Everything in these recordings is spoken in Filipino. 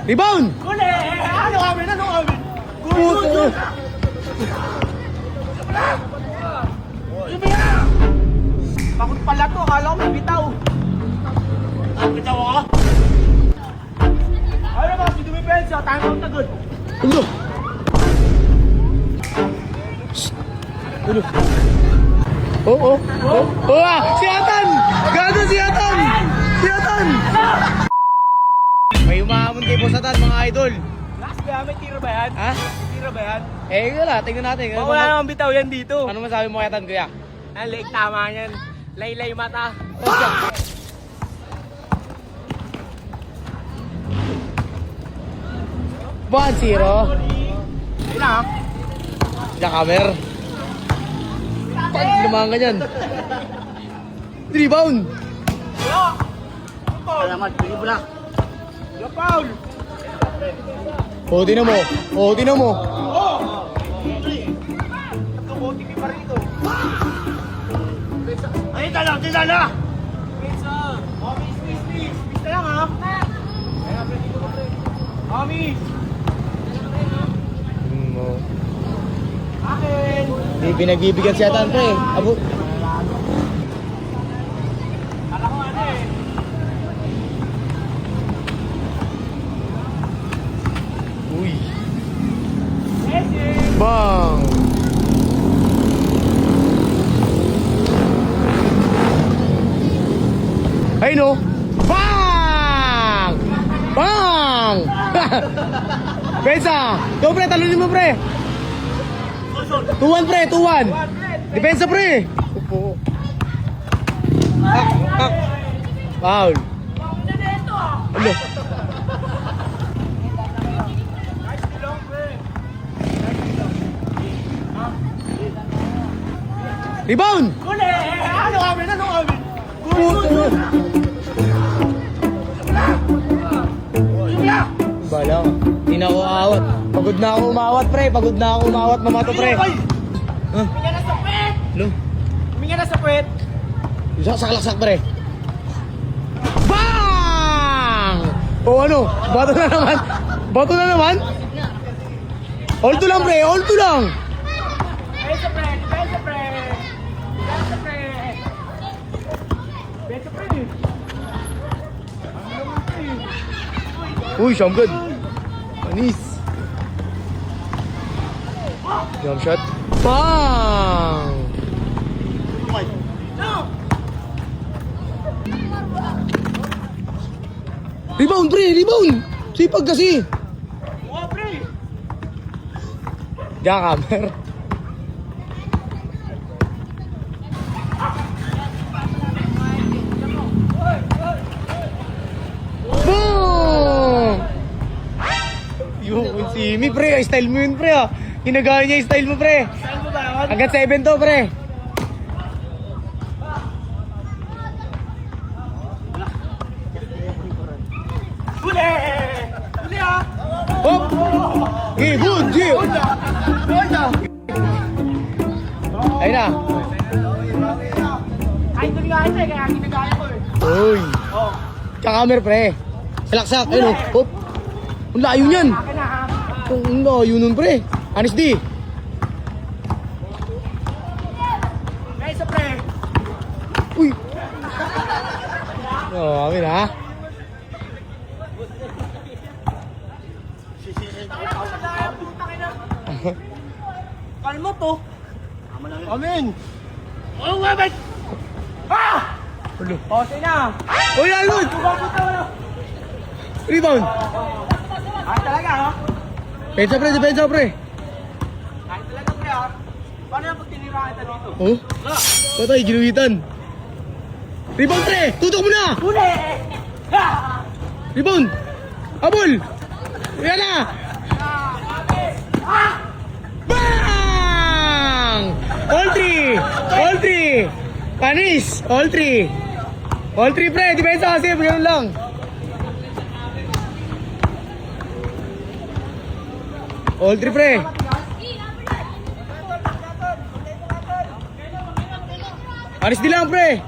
Rebound! Uli! Ano kami? Puto! Bakit pala to? Akala ko may bitaw. Bitaw ako? Ano ba? Si Dumi Pensa, time out na good. Ulo! Ulo! Oo! Si Atan! Gago si Atan! Si Atan! May umahamon kay Boss Atan, mga idol. Last kaya may tiro ba yan? Ha? May tiro ba yan? Wala. Tingnan natin. Wala naman bitaw yan dito. Ano masabi mo kay Atan, kuya? Ang leeg tama yan. Laylay mata. 1-0. Ayun na. Jackamer. Pag lumahan ka dyan. Rebound. Alamat, hindi mo na. Yo, Paul! Tinan mo. Tinan mo. Tumotik pa rito. Ay, tala! Pizza! Miss. Miss na lang, ha? Miss! Akin! Di pinagbibigyan si Atan, pre. Abo. Kala ko ano eh. Uy. Messi! Bang! Ay no! Bang! Bang! Pensa! Go pre, talunin mo pre! 2-1 pre, 2-1! Depensa pre! Upo. Foul! Ano? Rebound! Uli! Ano kami? Puto! Bala ka. Hindi na ako aawat. Pagod na ako umawat, pre. Pagod na ako umawat, mamato, pre. Huminga na sa puwet! Lo? Huminga na sa puwet! Saklaksak, pre. Bang! O ano? Bato na naman. Bato na naman. All to lang, pre. All to lang. Bensa pre! Uy, siyam good. Panis. Jump shot. Bang! Rebound, pre! Rebound! Sipag kasi. Mga pre! Jackamer. Boom! Yung si Mi, pre. Style mo yun, pre. Hinagaya niya yung style mo, pre. Saan mo ba yun? Hanggang 7 to, pre. Uli! Uli ah! Hop! Okay, good, Gio. Ayun na. Kahit doon nga ito eh, kaya ginagaya ko eh. Uy. Oh, Jackamer, pre. Salaksak. Ayun, hop. Ang layo niyan. akin na ha. Ang layo nun, pre. Anis di. Bensa pre! Uy. Amin ha. Kalmo to. Amin! Oo nga, bet! Ah! Ulo. O, sige na. Uy, alod! Rebound. Talaga ha? Depensa, pre. Kahit talaga pre ha? Paano yung pag tinira kita dito? Oh? Patay, ginuhitan. Rebound, pre! Tutok mo na! Uli! Ha! Rebound! Habol! Yan na! Bang! All three! Panis! All three, pre! Depensa kasi, ganun lang. All three, pre! Panis di lang, pre!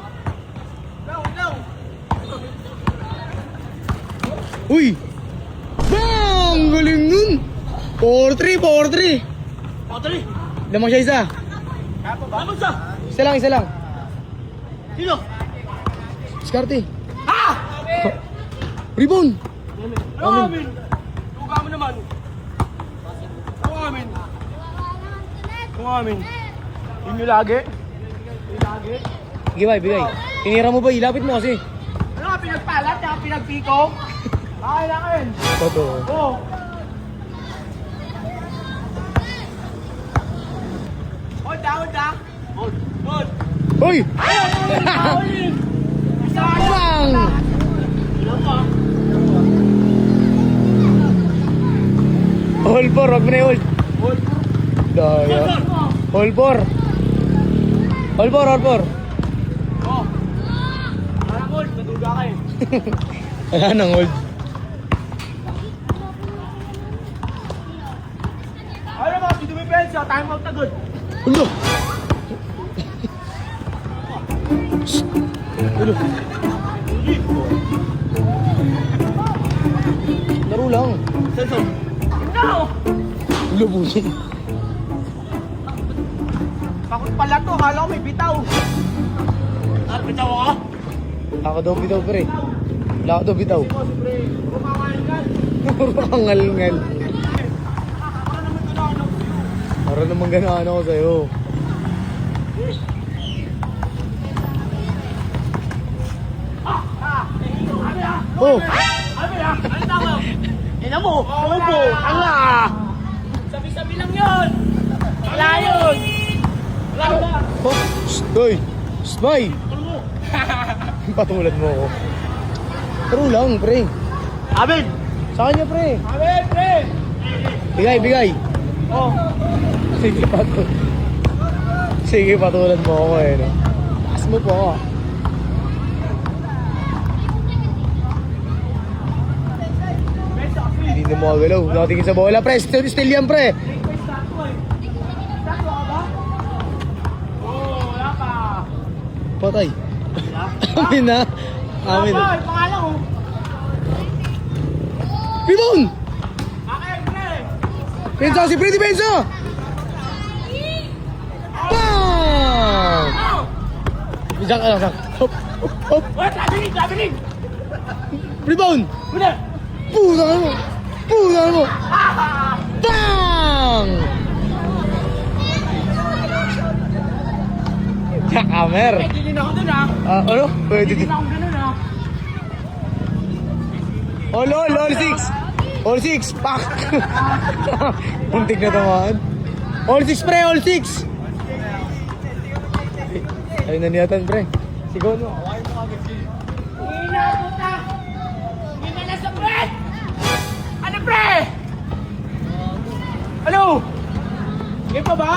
Uy! Bang! Ang galing nun. 4-3, 4-3. Patali. Lamang siya isa. Kaya pa ba? Ano siya? Isa lang. Sino? Diskarte. Ha! Rebound. Ano amin? Tuga mo naman. Ano amin? Ano amin? Yun yung lagi? Yung lagi? Bigay. Tinira mo ba? Ilapit mo kasi. Ano nga pinagpalat? Tsaka pinagpiko? Akin. Totoo. Oo. Hold ah. Hold. Hoy! Ayun! Isa ka Bang! Ilan ka? All 4, wag mo na i-hold. Hold. Daya. All 4. Oh. Parang hold. Natuga ka eh. Wala nang hold. Ano ba? Dito may pensa. Time out na good. Ulo! Ulo! Laro lang. Senso. No! Ulo puso. Bakit pala to? Akala ko may bitaw. Ah, bitaw ako? Ako daw bitaw pre. Wala ako daw bitaw. Sige, pre. Kumakain ka. Puro kangal-ngal. Para naman gano'n Para naman ganaan ako. ako sa'yo. Oh! Ano ya? Ano tama? Ina mo! Upo! Tanga! Sabi-sabi lang yun! Wala yun! Wala! Oh! Shh! Hoy! Shh! Bay! Ano mo? Patulad mo ako. Laro lang pre. Amin! Sa kanya pre. Amin, pre! Bigay. Oh! Sige, patulad mo ako eh. No? Taas mo po ako. Besa kasi! Hindi na makagalaw. Nakatingin sa bola pre. Still yan pre. May statue eh! Statue ka ba? Oo, wala pa! Patay. Amin na. Amin Wala na. pa! Pangalan ko! Rebound! Akin, pre! Pensa si Freddy Pensa! Bang! Ow! Isang. Hop. Wait! Labiling! Rebound! Wala! Puta mo! Ah! Bang! Jackamer! Pwede din ako dun ah! Ano? Pwede Pwede din. din ako ganun ah! All 6! Pak! Muntik na tamaan. All 6 pre! Ayun na niyatan pre. Sigaw mo. Hina puta! Hina na sa pre! Ano pre? Ano? Game pa ba?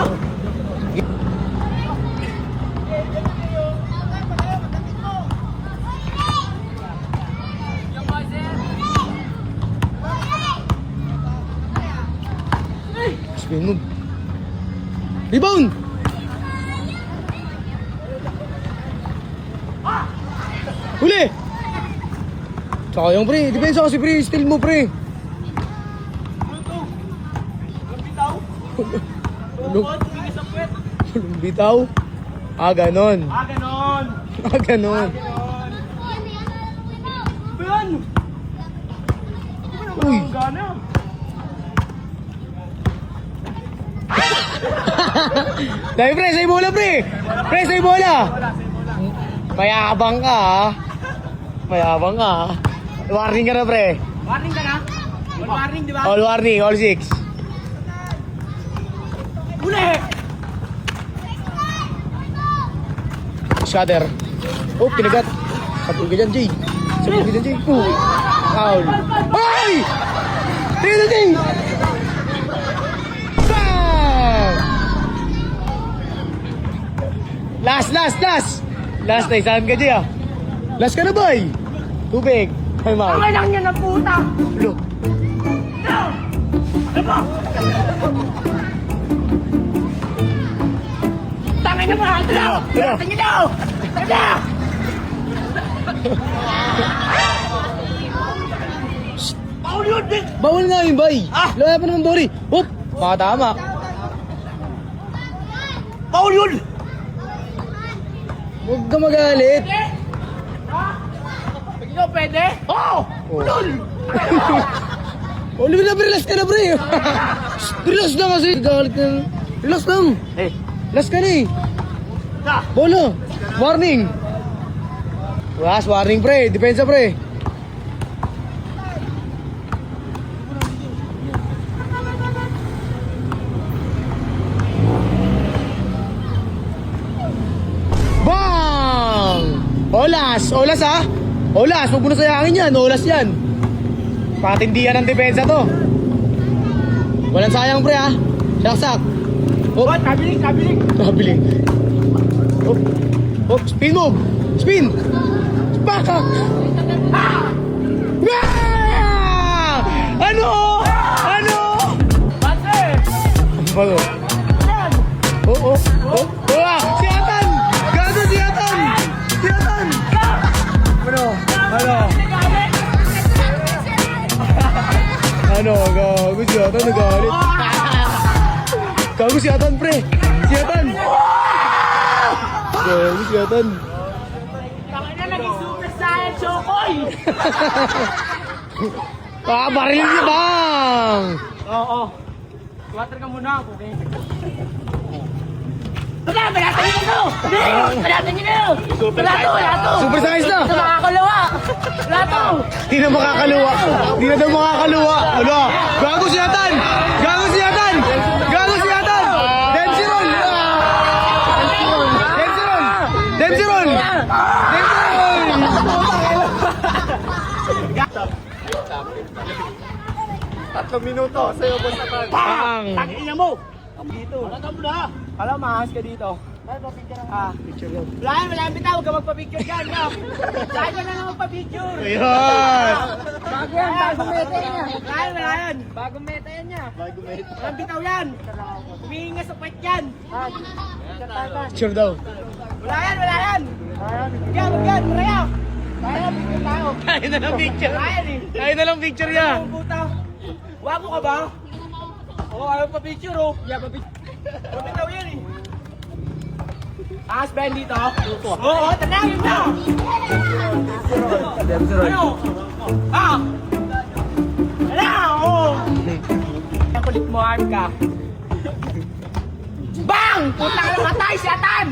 Spin move. Rebound! Huli! Sayang pre. Depensa kasi pre. Steal mo pre. Ano to? Walang bitaw? Walang- Hindi sa puwet. Walang bitaw. Ganon. Ganon! Ganon. Ganon! Ba yan? Uy. Ang gana! Dahil pre, sa'yo bola pre. Pre, sa'yo bola. Mayabang ka ha. Warning ka na pre. Warning ka na? All warning, di ba? All warning, all 6. Uli! Scatter. Oh, kinagat. Sapul ka dyan, Jay. Foul. Ay! Tingnan na, Jay! Bang! Last na, isahan ka, Jay ah. Last ka na, boy. Tubig. Time out. Ang lang niya na puta! Lo. Ano ba? Tangin na ba? Ito na! Tingin na! Ito na! Paul yun! Bawal nga yun, bay. Laya pa naman, Bori. Hop! Baka tama. Paul yun! Huwag ka magalit. Ikaw pwede? Oo! Lul! Oh, relax ka na, pre. Relax na kasi. Galit na. Relax lang. Relax ka na eh. Bolo. Warning. Warning, pre. Depensa, pre. Bang! Olas ha? Olas, huwag mo na sayangin yan. Olas yan. Patindihan ng depensa to. Walang sayang, pre, ha? Saksak. Oh, Kabiling! kabiling. Oh, spin move. Spin. Bakak. Ah! Ano? Base! Bago. Oh. Si Atan! Gago si Atan! Ano? Gago si Atan, nagalit. Gago si Atan, pre! Si Atan! Gago si Atan! Tangina, naging super saiyan, Chokoy! Baril niya, bang! Oo. Water ka muna, okay? Wala, balatan nyo ito! Balatan nyo ito! Wala to! Super size na! Sa makakalawa! Wala to! Di na makakaluwa! Ano? Gago si Atan! Densiron! Tatlong minuto sa'yo, boss Atan. Bang! Tangina mo! Dito. Wala ka muna! Alam, mahas ka dito. Wala yan, bitaw. Huwag ka magpa-picture dyan. Saan ka na lang magpa-picture? Ayan! Bago yan, bagong meta yan. Wala yan. Bagong meta yan niya. Walang bitaw yan. Humihinga sa puwet yan. Picture daw. Wala yan. Wag yan, maraya. Kaya na picture tayo. Kaya na lang picture. Kaya eh. Picture niya. Wago ka ba? Oo, ayaw pa-picture oh. Walang bitaw yan eh. Taas Ben dito. Oo, tanangin na. Ano? Wala, oo. Ang kulit mo, arm ka. Bang! Puta ka lang matay si Atan!